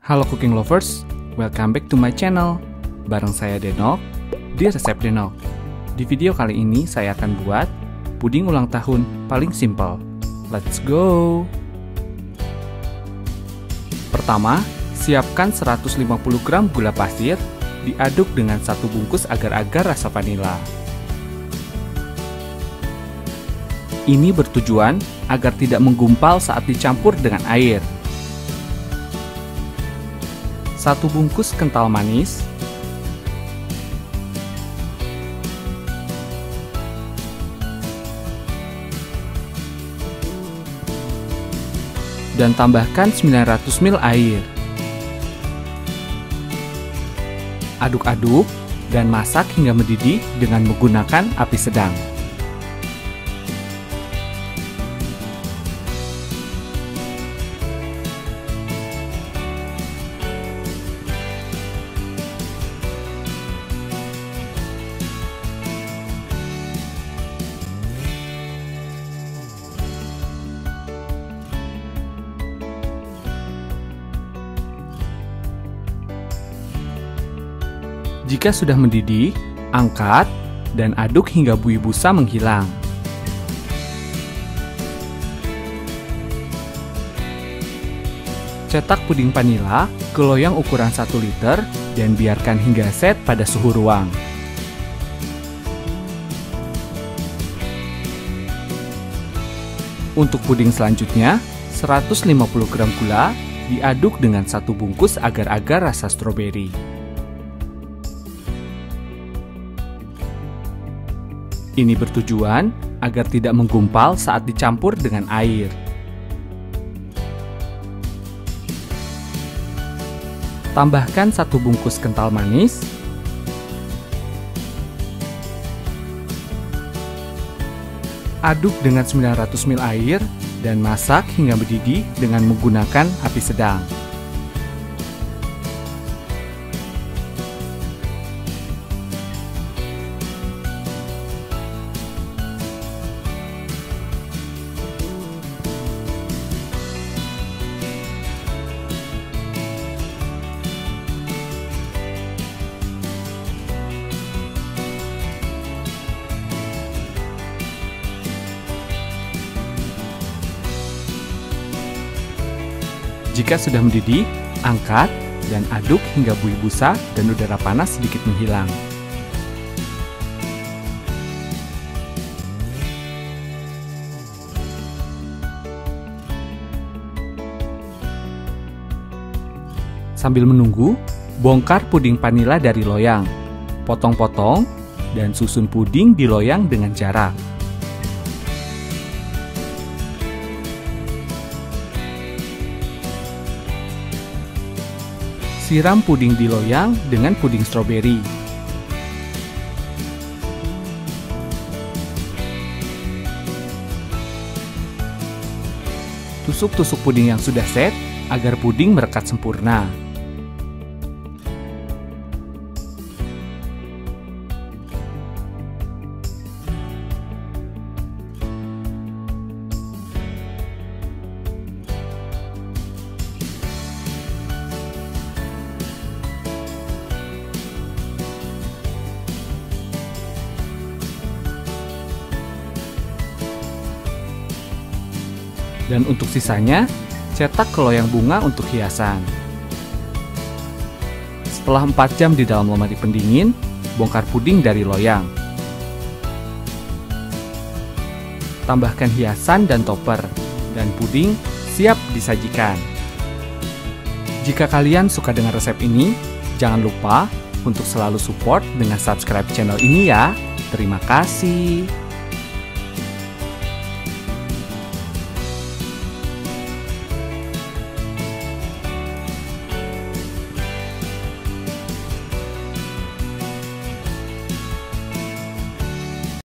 Halo cooking lovers, welcome back to my channel. Bareng saya Denok, di Resep Denok. Di video kali ini saya akan buat puding ulang tahun paling simple. Let's go! Pertama, siapkan 150 gram gula pasir, diaduk dengan 1 bungkus agar-agar rasa vanila. Ini bertujuan agar tidak menggumpal saat dicampur dengan air. 1 bungkus kental manis, dan tambahkan 900 ml air. Aduk-aduk dan masak hingga mendidih dengan menggunakan api sedang. Jika sudah mendidih, angkat dan aduk hingga buih busa menghilang. Cetak puding vanila ke loyang ukuran 1 liter dan biarkan hingga set pada suhu ruang. Untuk puding selanjutnya, 150 gram gula diaduk dengan 1 bungkus agar-agar rasa stroberi. Ini bertujuan agar tidak menggumpal saat dicampur dengan air. Tambahkan 1 bungkus kental manis, aduk dengan 900 ml air dan masak hingga mendidih dengan menggunakan api sedang. Jika sudah mendidih, angkat dan aduk hingga buih busa dan udara panas sedikit menghilang. Sambil menunggu, bongkar puding vanila dari loyang, potong-potong, dan susun puding di loyang dengan jarak. Siram puding di loyang dengan puding stroberi. Tusuk-tusuk puding yang sudah set agar puding merekat sempurna. Dan untuk sisanya, cetak ke loyang bunga untuk hiasan. Setelah 4 jam di dalam lemari pendingin, bongkar puding dari loyang. Tambahkan hiasan dan topper, dan puding siap disajikan. Jika kalian suka dengan resep ini, jangan lupa untuk selalu support dengan subscribe channel ini ya. Terima kasih.